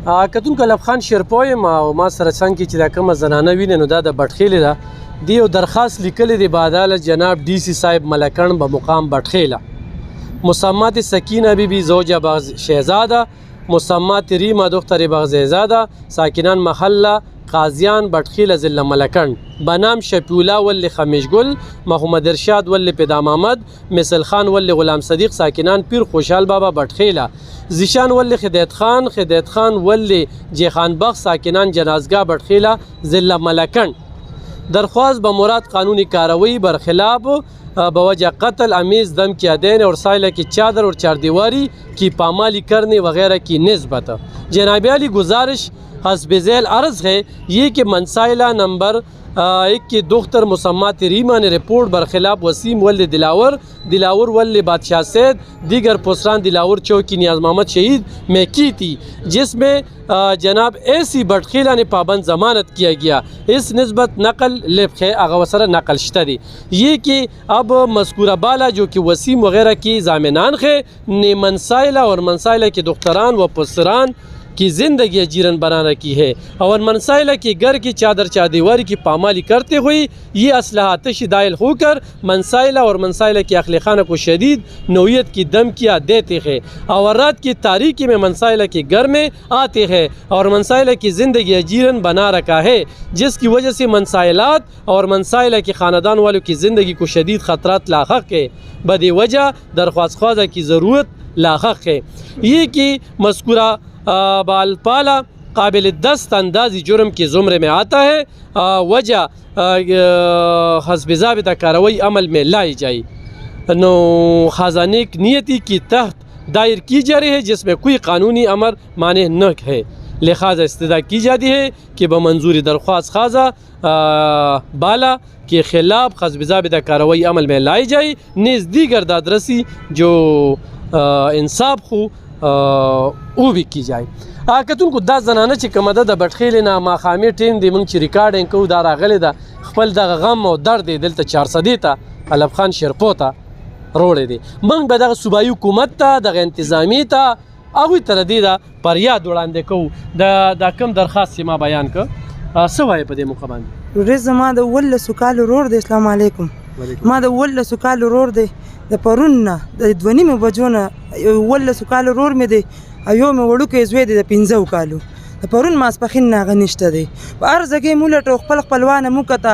کتونکو الف خان شیرپو یم او ما سره څنګ کې چې دا کومه زنانه وینې نو دا د بټخیلې ده. دی یو درخواست لیکلی دی به عدالت جناب D C صاحب ملکن به مقام بټخیله. مسمات سکینه بیبی زوجة بغز شهزاده، مسمات ریما دختر بغزیزاده، ساکنان محله قاضیان بټخیل ضلع ملکن، بنام شفیولا ولی خمیشگل، محمد ارشاد ولی پیدام احمد، مثل خان ولی غلام صدیق ساکنان پیر خوشحال بابا بټخیله، زیشان ولی خدیت خان ولی جیخان بخ ساکنان جنازگاه بټخیله ضلع ملکن. درخواست به مراد قانونی کارروائی برخلاف بوجہ قتل امیز دم کیا دینے اور سائلہ کی چادر اور چاردیواری کی پامالی کرنے وغیرہ کی نسبت. جناب علی گزارش حسب ذیل عرض ہے یہ کہ منسائلہ نمبر 1 کی دختر مسمات ریما نے رپورٹ برخلاف وسیم ول دلاور ول بادشاہ سید دیگر پسران دلاور چوکی نیاز محمد شہید میں کی تھی، جس میں جناب ایسی بٹخیلہ نے پابند ضمانت کیا گیا. اس نسبت نقل لفظ اغوسر نقل شتری یہ کہ اب مذکورہ بالا جو کہ وسیم وغیرہ کی ضامنان ہے نے منسائلہ اور منسائلہ کے دختران و پسران کی زندگی جیرن بنا رکھی ہے اور منسائلہ کے گھر کی چادر چادیواری کی پامالی کرتے ہوئے یہ اسلحہ شدائل ہو کر منسائلہ اور منسائلہ کے اخلی خانہ کو شدید نوعیت کی دھمکیاں دیتے ہیں اور رات کی تاریکی میں منسائلہ کے گھر میں آتے ہیں اور منسائلہ کی زندگی جیرن بنا رکھا ہے، جس کی وجہ سے منسائلات اور منسائلہ کے خاندان والوں کی زندگی کو شدید خطرات لاحق ہے. بدی وجہ درخواست خواضہ کی ضرورت لاحق ہے یہ کہ مذکورہ بالپالا قابل دست اندازی جرم کے زمرے میں آتا ہے. وجہ حسب ضابطہ کارروائی عمل میں لائی جائے. نو خزانیک نیتی کی تحت دائر کی جا رہی ہے جس میں کوئی قانونی امر مانع نہ ہے، لہذا استدعا کی جاتی ہے کہ بمنظوری درخواست خواضہ بالا کے خلاف حسب ضابطہ کارروائی عمل میں لائی جائے، نیز دیگر دادرسی جو انصاف خو او بھی کی جائے. کتونکو دا زنانه چې کومه ده د بټخیلې نه ماښامي ټیم دی موږ چې ریکارډینګ کوو دا راغلی ده خپل دغه غم او درد یې دلته 400 ته الف خان شیرپو ته روړی دی. موږ به دغه صوبایي حکومت ته دغه انتظامي ته هغوی ته د دې د فریاد وړاندې کوو دا کوم درخواست چې ما بیان که څه وایې په دې موقع باندې؟ ورور زما د 18 کالو ورور دی. السلام علیکم. ما د 18 کالو ورور دی، د پرون نه د 2:30 بجو نه 18 کالو ورور مې دی او یو مې وړوکی زوی دی د 15 کالو. د پرون ماسپښین نه هغه نشته دی. په هر ځای کې یې مولټو خپل خپلوانه مو کته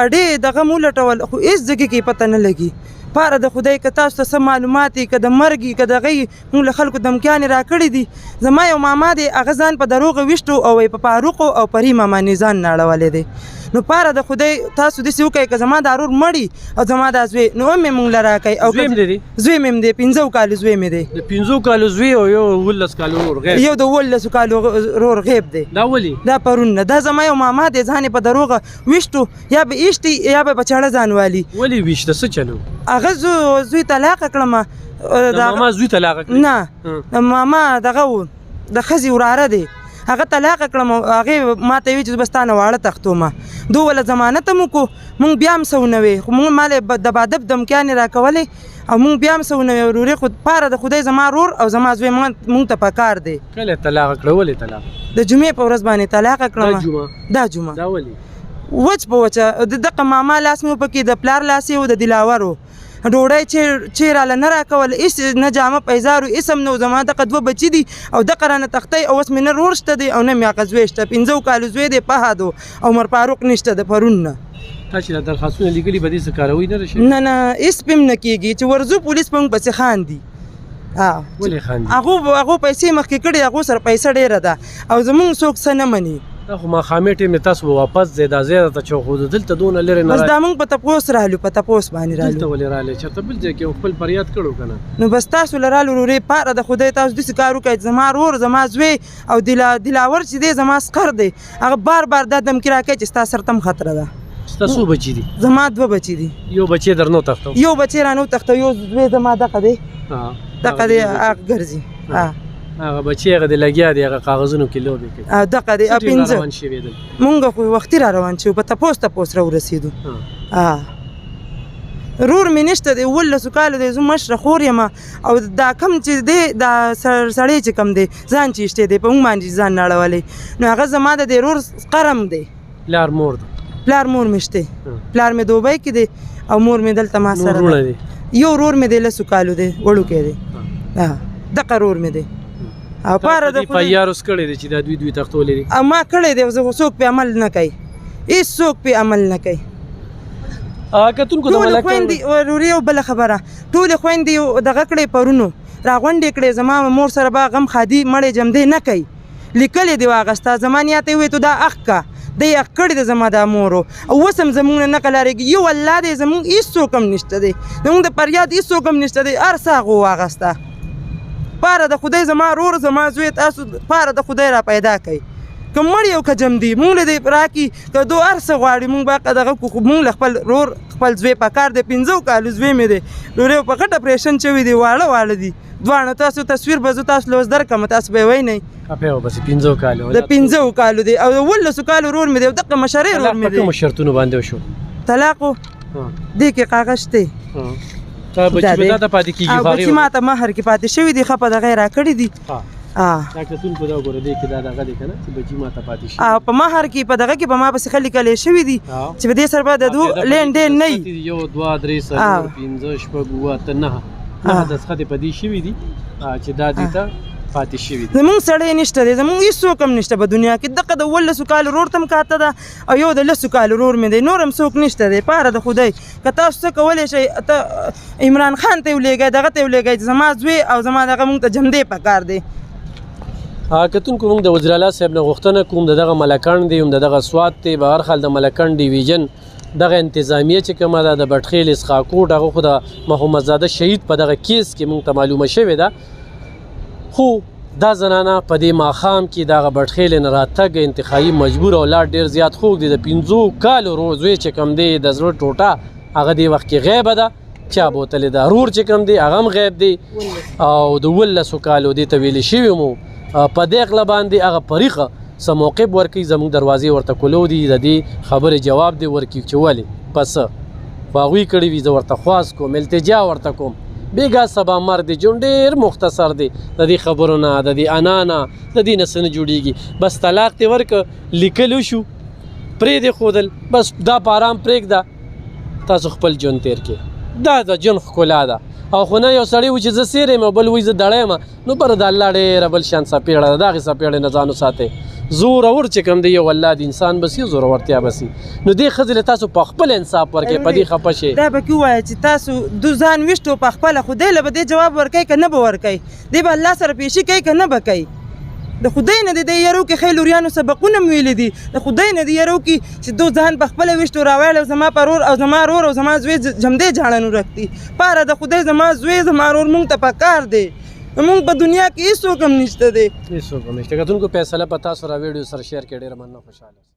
اډې دغه مولټول خو هېڅ ځای کې پته نه لګي. پاره د خدای که تاسو ته څه معلومات یي که د مرګ یي که د هغه یي موږ له خلکو دمکیانې راکړي دي. زما یو ماما دی هغه ځان په دروغه ویشتو او په فاروقو او پري ماما نه ځان نه اړولی دی. نو پاره د خدای تاسو داسې وکئ که زما دا ورور مړي او زما دا زوی نو هم یې موږ له راکئ. او زوی مې هم دی 15 کالو زوی مې دی. د 15 کالو زوی او یو 18 کالو ورور غیب. یو د 18 کالو ورور غیب دی. دا ولې؟ دا پرون نه. دا زما یو ماما دی ځان یې په دروغه ویشتو یا به ایشتي یا به په چاړه ځان والي. ولې ویشته څه چلو؟ هغه زوی طلاقه کړمه. د ماما زوی طلاقه کړې؟ نه د ماما دغه و د ښځې وراره دی هغه طلاقه کړم. هغې ما ته ویل چې زه به ستا نه واړه تښتومه. دو وله ضمانت هم وکړو مونږ بیا هم څه ونه وې خو مونږ مالې دبادب دمکیانې راکولې او مونږ بیا هم څه ونه وې ورورې خو پاره د خدای زما رور او زما زوی مونږ ته پکار دی. کله طلاقه کړه؟ ولې طلاقه؟ د جمعې په ورځ باندې طلاقه کړم. دا جمعه دا ولې؟ وچ په وچه د دغه ماما لاس مې وپکې د پلار لاس یې و د دلاور و ډوډۍ چې راله نه راکول هېڅ نه جامه پیزار و هېڅ هم نه و. زما دغه 2 بچي دي او دغه رانه تختی او اوس مې نه رور شته دی او نه مې هغه زوی شته. 15 کالو زوی دی فهد و عمر فاروق نشته د پرون نه. تا چې دا درخواستونه لیکلي به دې څه کاروي نه راشي؟ نه هېڅ پې هم نه کېږي چې ورځو پولیس په موږ پسې خاندي. ولې خاندي؟ هغو پیسې مخکې کړي هغو سره پیسه ډېره ده او زموږ څوک څه نه مني. دا خو ماښامي ټیم دی تاسو به واپس ځئ دا ځای راته چوخو دلته دونه لرې نه بس دا موږ په تپوس رالو په تپوس باندې رالو. دلته ولې رالی چېرته بل ځای کې خپل فریاد کړو که نه؟ نو بس تاسو له رالو ورورې پاره د خدای تاسو داسې کار وکړئ زما ورور زما زوی او دلاور چې دی زما سکر دی هغه بار دا دمکې راکوي چې ستا سر ته هم خطره ده. ستا څو بچي دي؟ زما 2 بچي دي. یو بچی در نه تښتو؟ یو بچی را نه وتښتو. یو زوی زما دغه دی دغه دی هغه ګرځي. هغه بچی هغه د لګیا دی هغه کاغذونو کې لوبې کوي. دغه دی 15 مونږ خو وختي را روان شو په تپوس را ورسېدو. رور مې نشته دی 18 کالو دی زه مشره خور یم او دا کم چې دی دا سړی چې کم دی ځان چې ایشتی دی په موږ باندې ځان نه اړولی نو هغه زما د دې رور قرم دی پلار مور ده پلار مور مې شته پلار مې دوبۍ کې دی او مور مې دلته ما سره وروڼه دي یو رور مې دی 10 کالو دی وړوکی دی دغه رور مې دی او پاره د په یار اوس کړی دی چې دا دوی تختولې دي او ما کړی دی زه څوک پې عمل نه کوي هېڅوک پې عمل نه کوي کتونکو د ټولې ملکه خویندې ورورې یو بله خبره ټولې خویندې دغه کړې پرونو راغونډې کړې زما مور سره به غم خادي مړې جمدې نه کوي لیکلې دې واغسته زما نیاته یې وویې تو دا اخ کا دی اخ کړې ده زما دا مورو او اوس هم زموږ نه نقل اړېږي یو الله دی زموږ هېڅوک هم نشته دی زموږ د فریاد هېڅوک هم نشته دی هر څه هغو واغسته پاره د خدای زما رور زما زوی تاسو پاره د خدای را پیدا کوي که مړ یو که جمدي مونږ له دې راکړي که دو هر څه غواړي مونږ به دغه کړو خو مونږ له خپل رور خپل زوی په کار دی 15 کالو زوی مې دی ډوډۍ په غټ اپریشن شوي دی واړه واړه دي دواړه تاسو تصویر به زه تاسو له اوس درکړم تاسو به یې وینئ بس 15 کالو د 15 کالو دی او 18 کالو رور مې دی او دغه مشرې رور مې دی کوم شرطونو باندې وشو طلاق دې کې کاغذ شته تا بچی به دا پاتې کیږي او بچی ماته مهر کې پاتې شوي دي ښه په دغه یې راکړي دي دا کتونکو دا ګوره دی کې دا دغه دی که نه چې بچي ماته پاتې شي په مهر کې په دغه کې په ما پسې ښه لیکلی شوي دي چې په دې سره به د دو لین دین نه وي 1 2 3 4 5 6 7 8 9 دسخط په دې شوي دي چې دا دې ته پاتې شوي دي زمونږ سړی نشته دی زمونږ هېڅوک هم نشته په دنیا کې دغه د 18 کالو رور ته هم کاته ده او یو د 10 کالو رور مې دی نور هم څوک نشته دی پاره د خدای که تاسو څه کولی شئ ته عمران خان ته یې ولېږئ دغه ته یې ولېږئ زما زوی او زما دغه مونږ ته جمدې پکار دی کتونکو موږ د وزیر اعلی صاحب نه غوښتنه کوم دغه ملکڼ دی هم دغه سوات دی به هر حال د ملکڼ ډیویژن دغه انتظامیه چې کومه ده د بټخیل اسخاکوټ هغه خو د محمد زاده شهید په دغه کیس کې موږ ته معلومه شوې ده خو دا زنانه په دې ماښام کې دغه بټخیل نه راتګ انتخابي مجبور او لا ډېر زیات خوږ دی د 15 کالو زوی چې کوم دی د زړه ټوټه هغه دې وخت کې غیبه ده چا بوتلې ده رور چې کوم دی هغه هم غیب دی او د 18 کالو دې ته ویلې شوي مو په دې اغله باندې هغه پریخه څه موقف ورکوي زموږ دروازې ورته کولو دي د دې خبرې جواب دی ورکوي چې ولې پس خو هغوی کړي وي زه ورته خواست کوم التجا ورته کوم بیګا سبا مر دی جون ډېر مختصر دی د دې خبرو نه د دې انا نه د دې نه څه نه جوړېږي بس طلاق دې ورکه لیکلو شو پرې دې ښودل بس دا په ارام پرېږده تاسو خپل ژوند تېر کړئ دا د ژوند ښکلا ده او خو نه یو سړی و چې زه سیر یم او بل وایي زه دړی یم نو بره د الله ډېره بل شان څپېړه ده د هغې څپېړې نه ځان وساتئ زورور چې کوم دی یو الله د انسان بس یو زورورتیا بس نو دې ښځې له تاسو په خپل انصاف ورکړئ په دې خفه شئ دا به کې ووایه چې تاسو دو ځان ویشتو په خپله خو دی له به دې جواب ورکوي که نه به ورکوي دی به الله سره پیشي کوي که نه به کوي د خدای نه دی یارو کې خیل وریانو سبقونه مې ویلي دي د خدای نه دی یارو کې چې دو ځان په خپله ویشتو راویل او زما پرور او زما رور او زما زوی جمدې جاړنو رکھتي پاره د خدای زما زوی زما رور مونږ ته پکار دی مونږ په دنیا کې هېڅوک هم نشته دی هېڅوک هم نشته کتونکو فیصله په تاسو را ویډیو سره شیر کړئ ډېره مننه خوشحاله